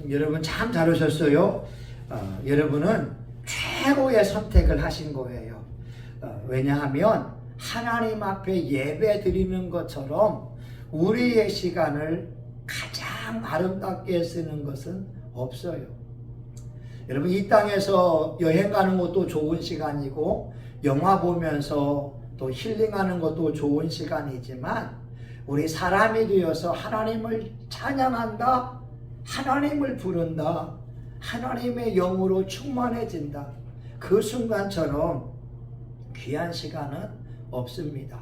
여러분 참 잘하셨어요. 여러분은 최고의 선택을 하신 거예요. 왜냐하면 하나님 앞에 예배 드리는 것처럼 우리의 시간을 가장 아름답게 쓰는 것은 없어요. 여러분 이 땅에서 여행 가는 것도 좋은 시간이고 영화 보면서 또 힐링하는 것도 좋은 시간이지만 우리 사람이 되어서 하나님을 찬양한다, 하나님을 부른다, 하나님의 영으로 충만해진다. 그 순간처럼 귀한 시간은 없습니다.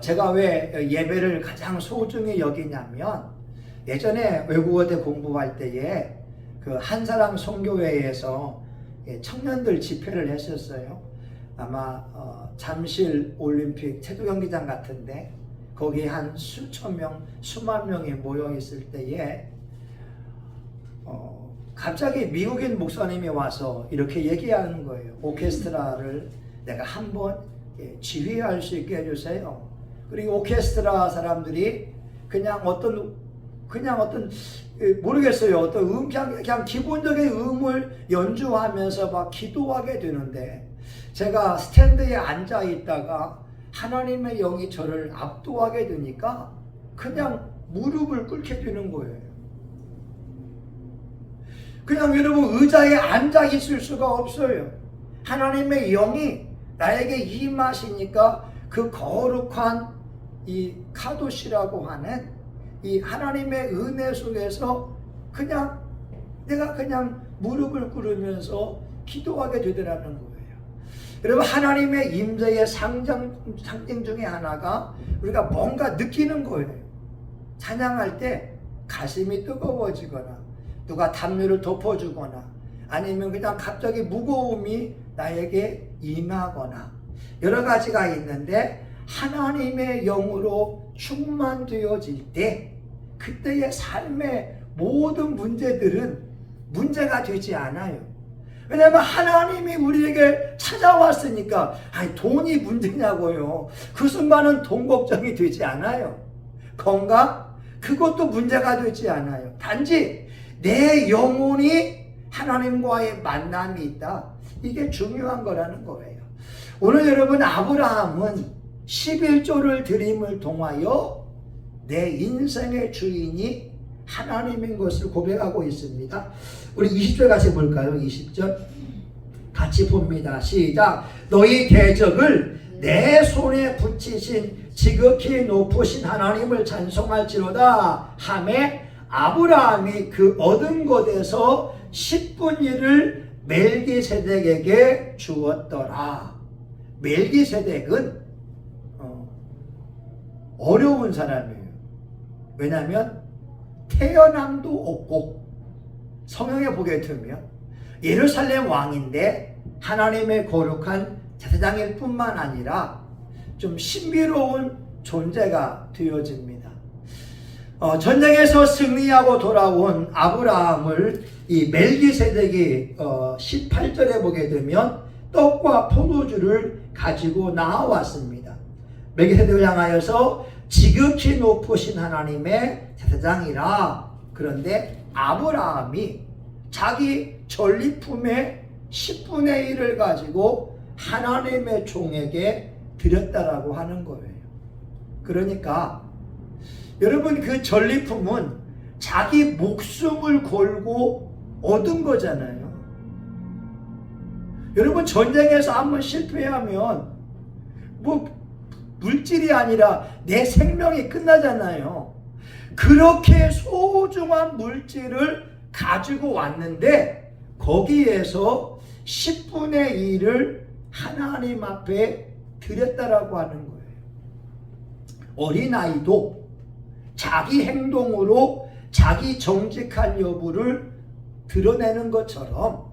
제가 왜 예배를 가장 소중히 여기냐면 예전에 외국어대 공부할 때에 그 한사랑 선교회에서 청년들 집회를 했었어요. 아마 잠실 올림픽 체조 경기장 같은데 거기 한 수천 명, 수만 명이 모여 있을 때에 갑자기 미국인 목사님이 와서 이렇게 얘기하는 거예요. 오케스트라를 내가 한번 지휘할 수 있게 해주세요. 그리고 오케스트라 사람들이 그냥 어떤 모르겠어요. 어떤 그냥 기본적인 음을 연주하면서 막 기도하게 되는데 제가 스탠드에 앉아 있다가 하나님의 영이 저를 압도하게 되니까 그냥 무릎을 꿇게 되는 거예요. 그냥 여러분 의자에 앉아 있을 수가 없어요. 하나님의 영이 나에게 임하시니까 그 거룩한 이 카도시라고 하는 이 하나님의 은혜 속에서 내가 그냥 무릎을 꿇으면서 기도하게 되더라는 거예요. 여러분 하나님의 임재의 상징 중에 하나가 우리가 뭔가 느끼는 거예요. 찬양할 때 가슴이 뜨거워지거나 누가 담요를 덮어주거나 아니면 그냥 갑자기 무거움이 나에게 임하거나 여러 가지가 있는데 하나님의 영으로 충만되어질 때 그때의 삶의 모든 문제들은 문제가 되지 않아요. 왜냐하면 하나님이 우리에게 찾아왔으니까 돈이 문제냐고요. 그 순간은 돈 걱정이 되지 않아요. 건강? 그것도 문제가 되지 않아요. 단지 내 영혼이 하나님과의 만남이 있다. 이게 중요한 거라는 거예요. 오늘 여러분 아브라함은 11조를 드림을 통하여 내 인생의 주인이 하나님인 것을 고백하고 있습니다. 우리 20절 같이 볼까요? 20절 같이 봅니다. 시작. 너희 대적을 내 손에 붙이신 지극히 높으신 하나님을 찬송할지로다 하매 아브라함이 그 얻은 것에서 10분 1을 멜기세덱에게 주었더라. 멜기세덱은 어려운 사람이에요. 왜냐하면 태어남도 없고 성경에 보게 되면 예루살렘 왕인데 하나님의 거룩한 제사장일 뿐만 아니라 좀 신비로운 존재가 되어집니다. 전쟁에서 승리하고 돌아온 아브라함을 이 멜기세덱이 18절에 보게 되면 떡과 포도주를 가지고 나왔습니다. 멜기세덱을 향하여서 지극히 높으신 하나님의 제사장이라. 그런데 아브라함이 자기 전리품의 10분의 1을 가지고 하나님의 종에게 드렸다라고 하는 거예요. 그러니까 여러분 그 전리품은 자기 목숨을 걸고 얻은 거잖아요. 여러분 전쟁에서 한번 실패하면 물질이 아니라 내 생명이 끝나잖아요. 그렇게 소중한 물질을 가지고 왔는데 거기에서 10분의 1을 하나님 앞에 드렸다라고 하는 거예요. 어린아이도 자기 행동으로 자기 정직한 여부를 드러내는 것처럼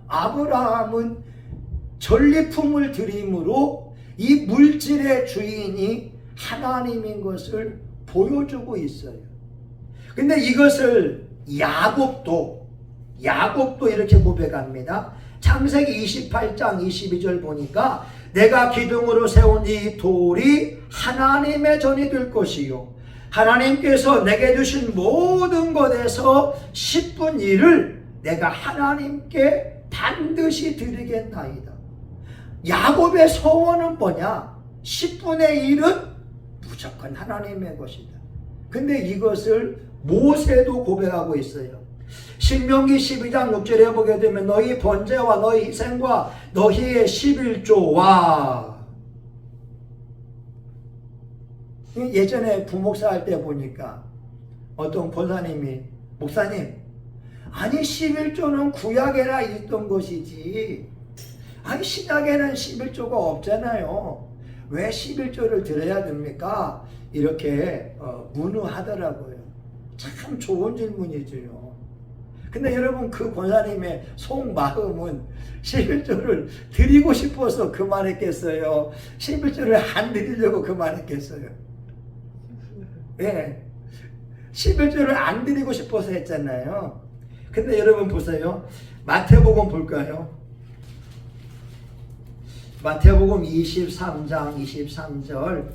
아브라함은 전리품을 드림으로 이 물질의 주인이 하나님인 것을 보여주고 있어요. 근데 이것을 야곱도 이렇게 고백합니다. 창세기 28장 22절 보니까 내가 기둥으로 세운 이 돌이 하나님의 전이 될 것이요 하나님께서 내게 주신 모든 것에서 10분 1을 내가 하나님께 반드시 드리겠나이다. 야곱의 소원은 뭐냐? 10분의 1은 무조건 하나님의 것이다. 근데 이것을 모세도 고백하고 있어요. 신명기 12장 6절에 보게 되면 너희 번제와 너희 희생과 너희의 11조와, 예전에 부목사 할 때 보니까 어떤 권사님이, 목사님, 아니 11조는 구약에나 있던 것이지, 아니 신약에는 11조가 없잖아요. 왜 11조를 드려야 됩니까? 이렇게 문의하더라고요. 참 좋은 질문이죠. 근데 여러분, 그 권사님의 속마음은 11조를 드리고 싶어서 그 말했겠어요? 11조를 안 드리려고 그 말했겠어요? 예. 11조를 안 드리고 싶어서 했잖아요. 근데 여러분 보세요. 마태복음 볼까요? 마태복음 23장 23절,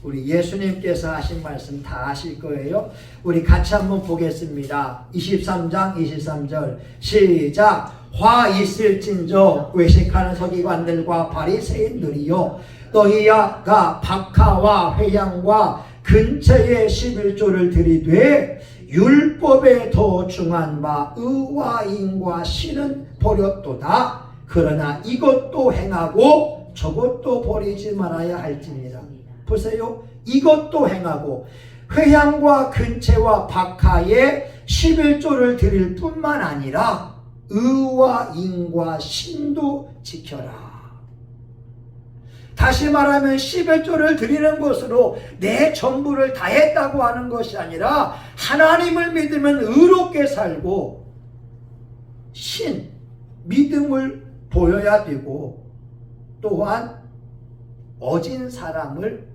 우리 예수님께서 하신 말씀 다 아실 거예요. 우리 같이 한번 보겠습니다. 23장 23절 시작. 화 있을진저 외식하는 서기관들과 바리새인들이요, 너희가 박하와 회양과 근처에 11조를 드리되 율법에 더 중한 바 의와 인과 신은 버렸도다. 그러나 이것도 행하고 저것도 버리지 말아야 할지니라. 보세요. 이것도 행하고 회양과 근체와 박하에 11조를 드릴 뿐만 아니라 의와 인과 신도 지켜라. 다시 말하면 11조를 드리는 것으로 내 전부를 다했다고 하는 것이 아니라 하나님을 믿으면 의롭게 살고 신, 믿음을 보여야 되고, 또한 어진 삶을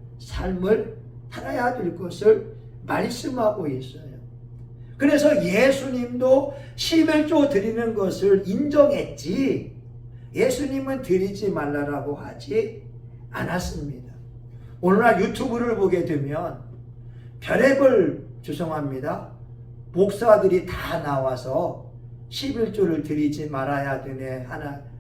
살아야 될 것을 말씀하고 있어요. 그래서 예수님도 11조 드리는 것을 인정했지, 예수님은 드리지 말라라고 하지 않았습니다. 오늘날 유튜브를 보게 되면 별의별, 죄송합니다, 목사들이 다 나와서 11조를 드리지 말아야 되네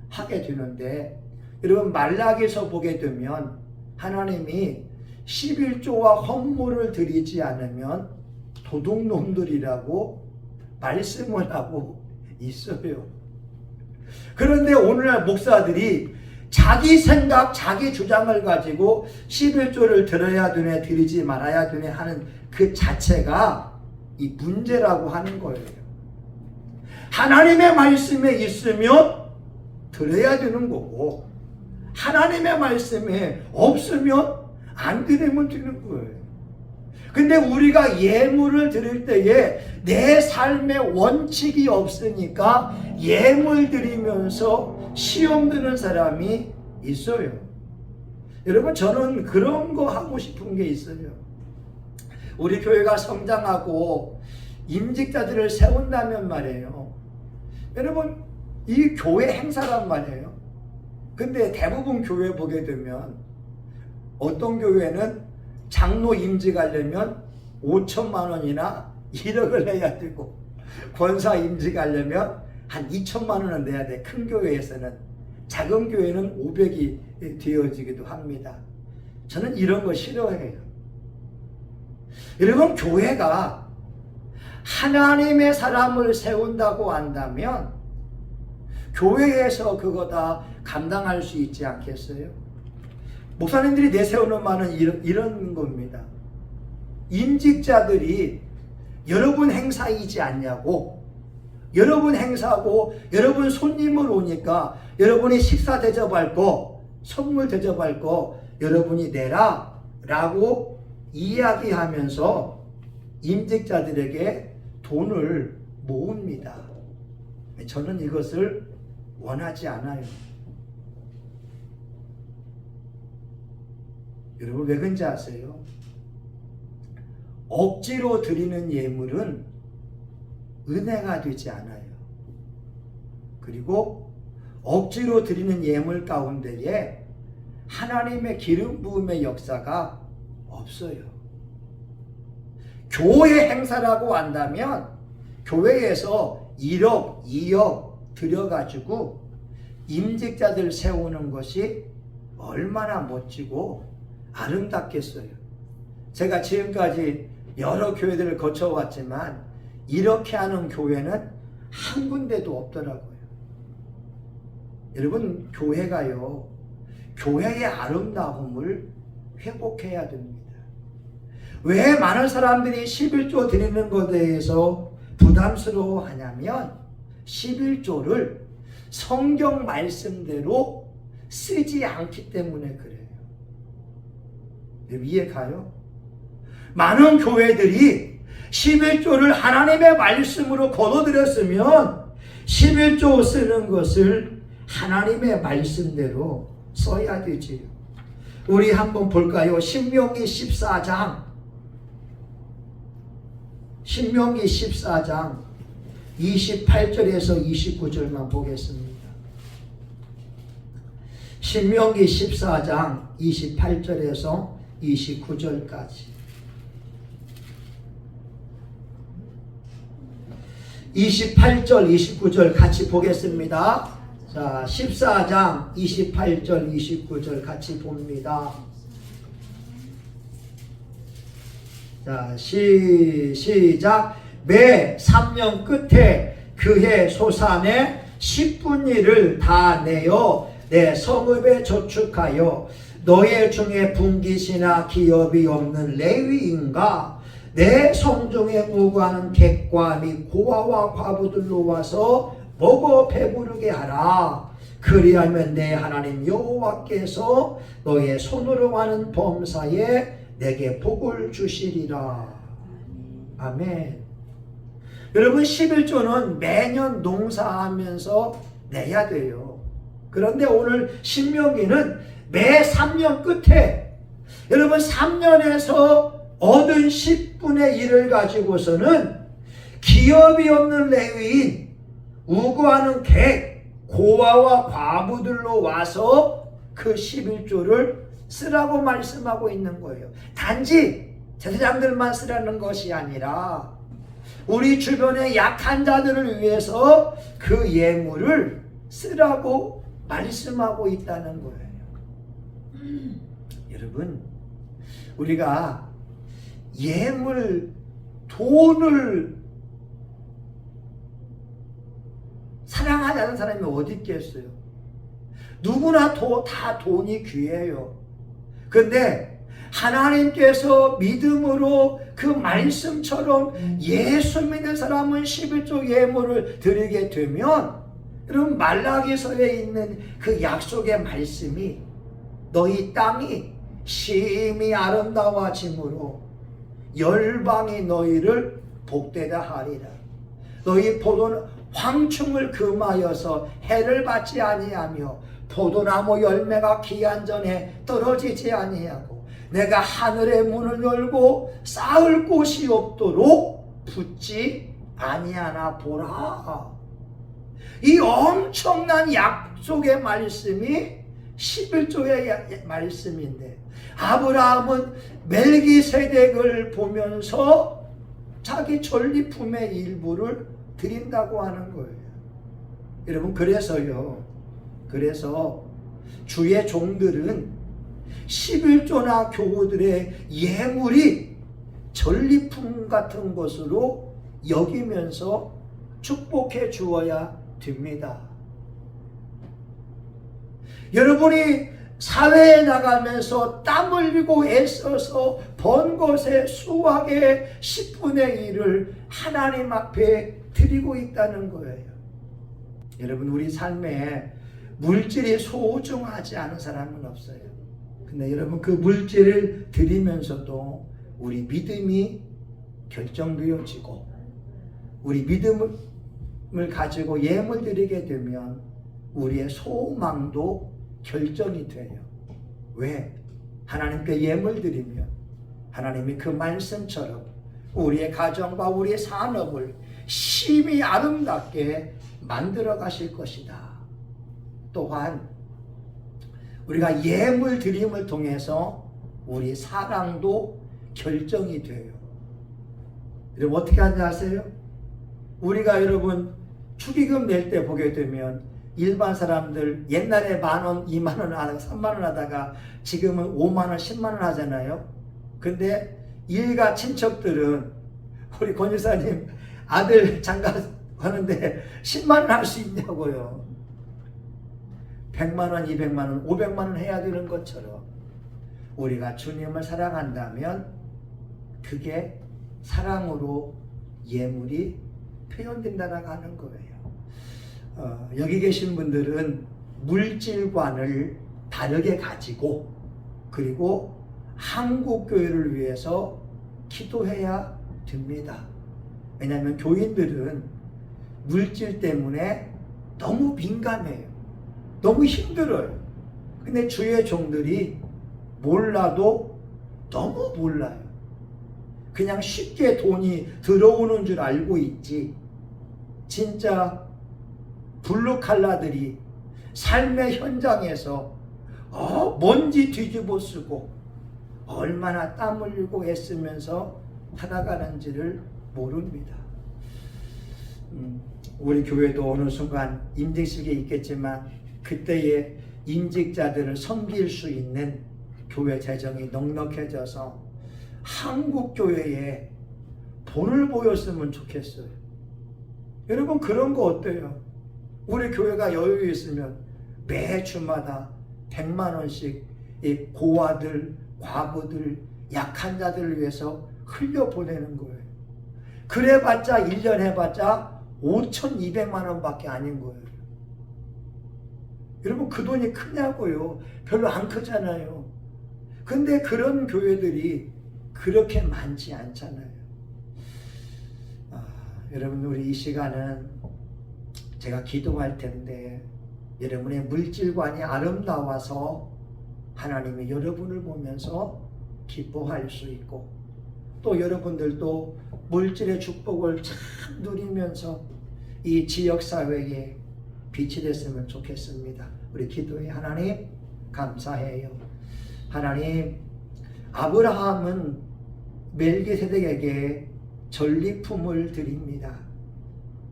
하게 되는데, 여러분 말라기서 보게 되면 하나님이 11조와 헌물을 드리지 않으면 도둑놈들이라고 말씀을 하고 있어요. 그런데 오늘날 목사들이 자기 생각, 자기 주장을 가지고 11조를 드려야 되네, 드리지 말아야 되네 하는 그 자체가 이 문제라고 하는 거예요. 하나님의 말씀에 있으면 드려야 되는 거고, 하나님의 말씀에 없으면 안 드리면 되는 거예요. 근데 우리가 예물을 드릴 때에 내 삶의 원칙이 없으니까 예물 드리면서 시험 드는 사람이 있어요. 여러분, 저는 그런 거 하고 싶은 게 있어요. 우리 교회가 성장하고 임직자들을 세운다면 말이에요. 여러분, 이 교회 행사란 말이에요. 근데 대부분 교회 보게 되면 어떤 교회는 장로 임직하려면 5천만 원이나 1억을 내야 되고, 권사 임직하려면 한 2천만 원은 내야 돼. 큰 교회에서는. 작은 교회는 500이 되어지기도 합니다. 저는 이런 거 싫어해요. 여러분, 교회가 하나님의 사람을 세운다고 한다면 교회에서 그거 다 감당할 수 있지 않겠어요? 목사님들이 내세우는 말은 이런 겁니다. 임직자들이 여러분 행사이지 않냐고, 여러분 행사고 여러분 손님을 오니까 여러분이 식사 대접할 거, 선물 대접할 거 여러분이 내라 라고 이야기하면서 임직자들에게 돈을 모읍니다. 저는 이것을 원하지 않아요. 여러분, 왜 그런지 아세요? 억지로 드리는 예물은 은혜가 되지 않아요. 그리고 억지로 드리는 예물 가운데에 하나님의 기름 부음의 역사가 없어요. 교회 행사라고 한다면 교회에서 1억, 2억 들여가지고 임직자들 세우는 것이 얼마나 멋지고 아름답겠어요. 제가 지금까지 여러 교회들을 거쳐왔지만 이렇게 하는 교회는 한 군데도 없더라고요. 여러분, 교회가요, 교회의 아름다움을 회복해야 됩니다. 왜 많은 사람들이 11조 드리는 것에 대해서 부담스러워 하냐면 11조를 성경 말씀대로 쓰지 않기 때문에 그래요. 이해 가요? 많은 교회들이 11조를 하나님의 말씀으로 거둬들였으면 11조 쓰는 것을 하나님의 말씀대로 써야 되지요. 우리 한번 볼까요? 신명기 14장 28절에서 29절만 보겠습니다. 신명기 14장 28절에서 29절까지 28절 29절 같이 보겠습니다. 자, 14장 28절 29절 같이 봅니다. 자, 시작. 매 3년 끝에 그해 소산의 10분위를 다 내어 내 성읍에 저축하여 너의 중에 분깃이나 기업이 없는 레위인과 내 성중에 우거하는 객과 및 고아와 과부들로 와서 먹어 배부르게 하라. 그리하면 내 하나님 여호와께서 너의 손으로 하는 범사에 내게 복을 주시리라. 아멘. 여러분, 11조는 매년 농사하면서 내야 돼요. 그런데 오늘 신명기는 매 3년 끝에 여러분 3년에서 얻은 10분의 1을 가지고서는 기업이 없는 레위인, 우거하는 객, 고아와 과부들로 와서 그 11조를 쓰라고 말씀하고 있는 거예요. 단지 제사장들만 쓰라는 것이 아니라 우리 주변의 약한 자들을 위해서 그 예물을 쓰라고 말씀하고 있다는 거예요. 여러분, 우리가 예물, 돈을 사랑하지 않는 사람이 어디 있겠어요? 누구나 다 돈이 귀해요. 그런데 하나님께서 믿음으로 그 말씀처럼 예수 믿는 사람은 11조 예물을 드리게 되면 여러분, 말라기서에 있는 그 약속의 말씀이 너희 땅이 심히 아름다워짐으로 열방이 너희를 복되다 하리라. 너희 포도는 황충을 금하여서 해를 받지 아니하며 포도나무 열매가 기한 전에 떨어지지 아니하고 내가 하늘의 문을 열고 쌓을 곳이 없도록 붙지 아니하나 보라. 이 엄청난 약속의 말씀이 11조의 말씀인데 아브라함은 멜기세덱을 보면서 자기 전리품의 일부를 드린다고 하는 거예요. 여러분, 그래서 주의 종들은 11조나 교우들의 예물이 전리품 같은 것으로 여기면서 축복해 주어야 됩니다. 여러분이 사회에 나가면서 땀 흘리고 애써서 번 것의 수확의 10분의 1을 하나님 앞에 드리고 있다는 거예요. 여러분, 우리 삶에 물질이 소중하지 않은 사람은 없어요. 근데 여러분, 그 물질을 드리면서도 우리 믿음이 결정되어지고 우리 믿음을 가지고 예물 드리게 되면 우리의 소망도 결정이 돼요. 왜? 하나님께 예물 드리면 하나님이 그 말씀처럼 우리의 가정과 우리의 산업을 심히 아름답게 만들어 가실 것이다. 또한 우리가 예물 드림을 통해서 우리 사랑도 결정이 돼요. 여러분 어떻게 하는지 아세요? 우리가 여러분 축의금 낼 때 보게 되면 일반 사람들 옛날에 10,000원, 20,000원 하다가 30,000원 하다가 지금은 50,000원, 10,000원 하잖아요. 근데 일가 친척들은 우리 권유사님 아들 장가 하는데 10만원 할 수 있냐고요. 100만원, 200만원, 500만원 해야 되는 것처럼 우리가 주님을 사랑한다면 그게 사랑으로 예물이 표현된다라고 하는 거예요. 여기 계신 분들은 물질관을 다르게 가지고 그리고 한국교회를 위해서 기도해야 됩니다. 왜냐하면 교인들은 물질 때문에 너무 민감해요. 너무 힘들어요. 근데 주의 종들이 몰라도 너무 몰라요. 그냥 쉽게 돈이 들어오는 줄 알고 있지. 진짜 블루칼라들이 삶의 현장에서 먼지 뒤집어 쓰고 얼마나 땀 흘리고 애쓰면서 살아가는지를 모릅니다. 우리 교회도 어느 순간 임직식이 있겠지만 그때의 임직자들을 섬길 수 있는 교회 재정이 넉넉해져서 한국 교회에 본을 보였으면 좋겠어요. 여러분 그런 거 어때요? 우리 교회가 여유 있으면 매 주마다 100만 원씩 이 고아들, 과부들, 약한 자들을 위해서 흘려보내는 거예요. 그래봤자 1년 해봤자 5,200만 원밖에 아닌 거예요. 여러분 그 돈이 크냐고요? 별로 안 크잖아요. 근데 그런 교회들이 그렇게 많지 않잖아요. 여러분 우리 이 시간은 제가 기도할 텐데 여러분의 물질관이 아름다워서 하나님이 여러분을 보면서 기뻐할 수 있고 또 여러분들도 물질의 축복을 참 누리면서 이 지역사회에 빛이 됐으면 좋겠습니다. 우리 기도해. 하나님 감사해요. 하나님 아브라함은 멜기세덱에게 전리품을 드립니다.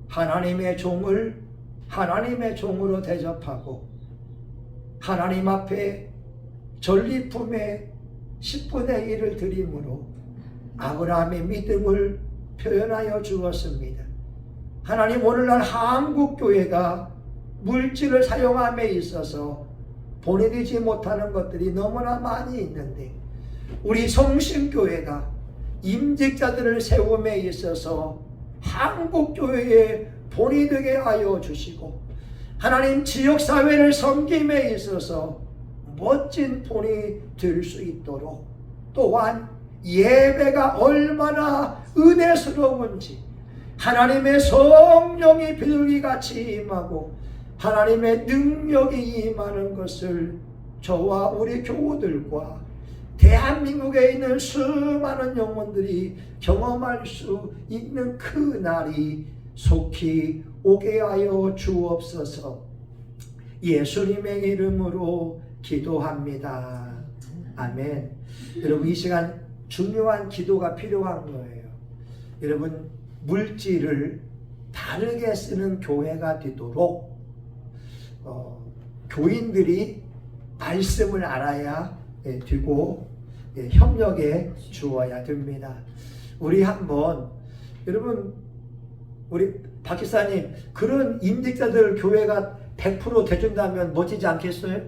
하나님의 종을 하나님의 종으로 대접하고 하나님 앞에 전리품의 10분의 1을 드림으로 아브라함의 믿음을 표현하여 주었습니다. 하나님 오늘날 한국교회가 물질을 사용함에 있어서 보내되지 못하는 것들이 너무나 많이 있는데 우리 성심교회가 임직자들을 세움에 있어서 한국교회에 본이 되게 하여 주시고 하나님 지역사회를 섬김에 있어서 멋진 본이 될 수 있도록 또한 예배가 얼마나 은혜스러운지 하나님의 성령이 비둘기같이 임하고 하나님의 능력이 임하는 것을 저와 우리 교우들과 대한민국에 있는 수많은 영혼들이 경험할 수 있는 그 날이 속히 오게 하여 주옵소서. 예수님의 이름으로 기도합니다. 아멘. 여러분 이 시간 중요한 기도가 필요한 거예요. 여러분 물질을 다르게 쓰는 교회가 되도록 교인들이 말씀을 알아야 되고 협력해 주어야 됩니다. 우리 한번 여러분 우리 박 기사님 그런 임직자들 교회가 100% 대준다면 멋지지 않겠어요?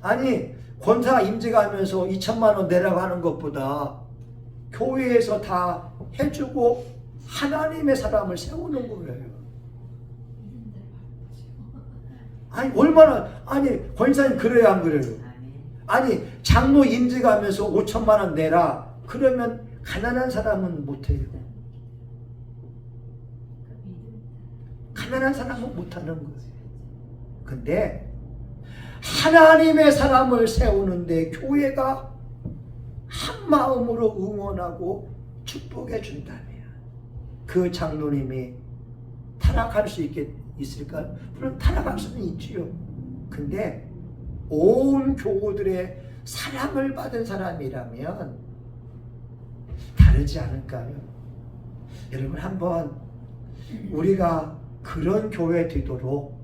아니 권사 임직하면서 2천만 원 내라고 하는 것보다 교회에서 다 해주고 하나님의 사람을 세우는 거예요. 아니 얼마나 아니 권사님 그래야 안 그래요? 아니 장로 임직하면서 5천만 원 내라 그러면 가난한 사람은 못해요. 가난한 사람은 못하는 거예요. 근데 하나님의 사람을 세우는데 교회가 한 마음으로 응원하고 축복해 준다면 그 장로님이 타락할 수 있을까요? 물론 타락할 수는 있지요. 근데 온 교우들의 사랑을 받은 사람이라면 다르지 않을까요? 여러분 한번 우리가 그런 교회 되도록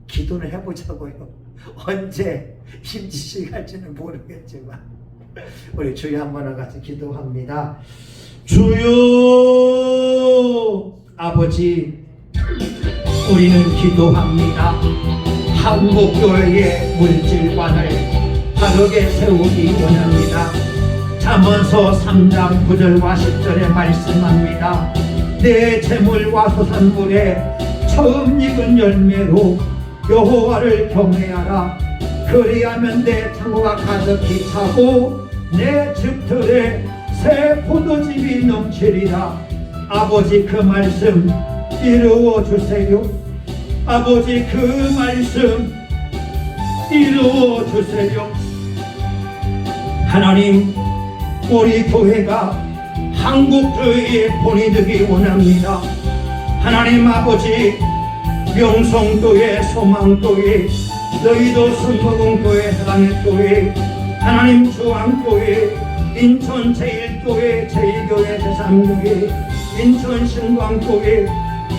기도를 해보자고요. 언제 힘지시 갈지는 모르겠지만 우리 주여 한번 같이 기도합니다. 주여 아버지, 우리는 기도합니다. 한국교회의 물질관을 바르게 세우기 원합니다. 잠언서 3장 9절과 10절에 말씀합니다. 내 재물과 소산물에 처음 익은 열매로 여호와를 경외하라. 그리하면 내 창고가 가득히 차고 내 집들에 새 포도즙이 넘치리라. 아버지 그 말씀 이루어 주세요. 아버지 그 말씀 이루어 주세요. 하나님, 우리 교회가 한국교회의 본이 되기 원합니다. 하나님 아버지, 명성교회, 소망교회, 너희도 순복음교회, 사랑의교회, 하나님 주왕교회, 인천 제1교회, 제2교회, 제3교회, 인천 신광교회,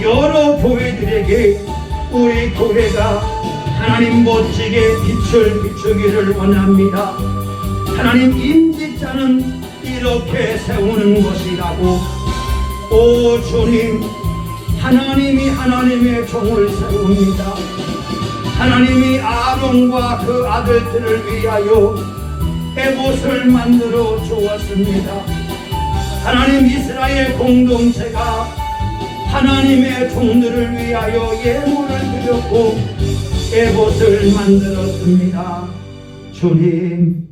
여러 교회들에게 우리 교회가 하나님 멋지게 빛을 비추기를 원합니다. 하나님, 임직자는 이렇게 세우는 것이라고. 오 주님, 하나님이 하나님의 종을 세웁니다. 하나님이 아론과 그 아들들을 위하여 에봇을 만들어 주었습니다. 하나님, 이스라엘 공동체가 하나님의 종들을 위하여 예물을 드렸고 에봇을 만들었습니다. 주님,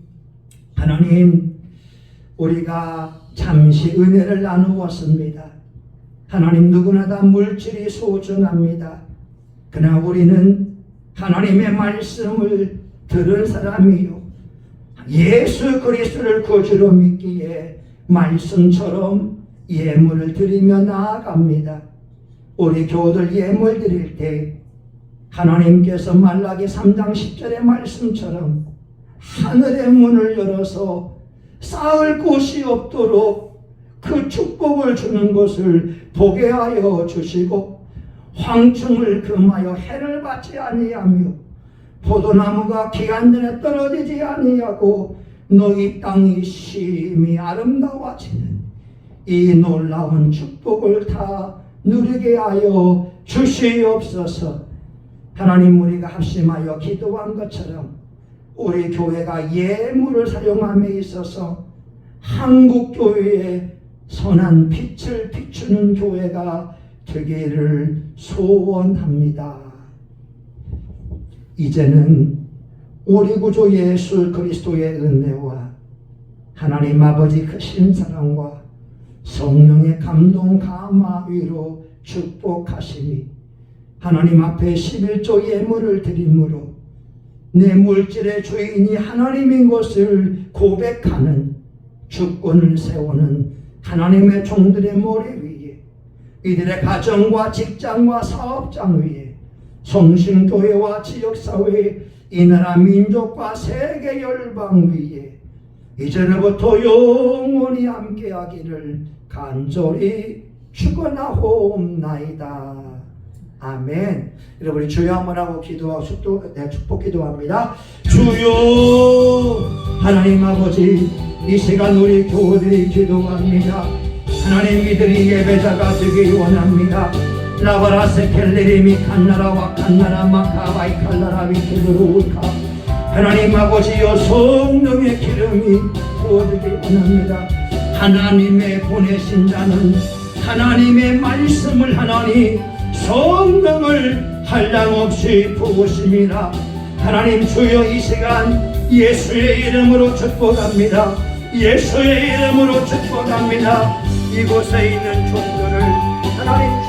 하나님, 우리가 잠시 은혜를 나누었습니다. 하나님, 누구나 다 물질이 소중합니다. 그러나 우리는 하나님의 말씀을 들은 사람이요, 예수 그리스도를 구주로 믿기에 말씀처럼 예물을 드리며 나아갑니다. 우리 교우들 예물 드릴 때 하나님께서 말라기 3장 10절의 말씀처럼 하늘의 문을 열어서 쌓을 곳이 없도록 그 축복을 주는 것을 보게 하여 주시고, 황충을 금하여 해를 받지 아니하며 포도나무가 기한 전에 떨어지지 아니하고 너희 땅이 심히 아름다워지는 이 놀라운 축복을 다 누리게 하여 주시옵소서. 하나님, 우리가 합심하여 기도한 것처럼 우리 교회가 예물을 사용함에 있어서 한국교회에 선한 빛을 비추는 교회가 되기를 소원합니다. 이제는 우리 구주 예수 그리스도의 은혜와 하나님 아버지 크신 사랑과 성령의 감동 감화 위로 축복하시니 하나님 앞에 11조 예물을 드림으로 내 물질의 주인이 하나님인 것을 고백하는 주권을 세우는 하나님의 종들의 머리 위에, 이들의 가정과 직장과 사업장 위에, 성신교회와 지역사회, 이 나라 민족과 세계 열방 위에 이제로부터 영원히 함께하기를 간절히 축원하옵나이다. 아멘. 여러분이 주여 한번 하고 기도하고 축복 기도합니다. 주여, 하나님 아버지, 이 시간 우리 교우들이 기도합니다. 하나님, 이들이 예배자가 되기 원합니다. 라바라 세켈레리미 칸나라와 칸나라 마카바이 칼라라 위키드루우카. 하나님 아버지여, 성령의 기름이 부어지기 원합니다. 하나님의 보내신 자는 하나님의 말씀을 하나니 성령을 한량없이 부으심이라. 하나님 주여, 이 시간 예수의 이름으로 축복합니다. 예수의 이름으로 축복합니다. 이곳에 있는 종들을 하나님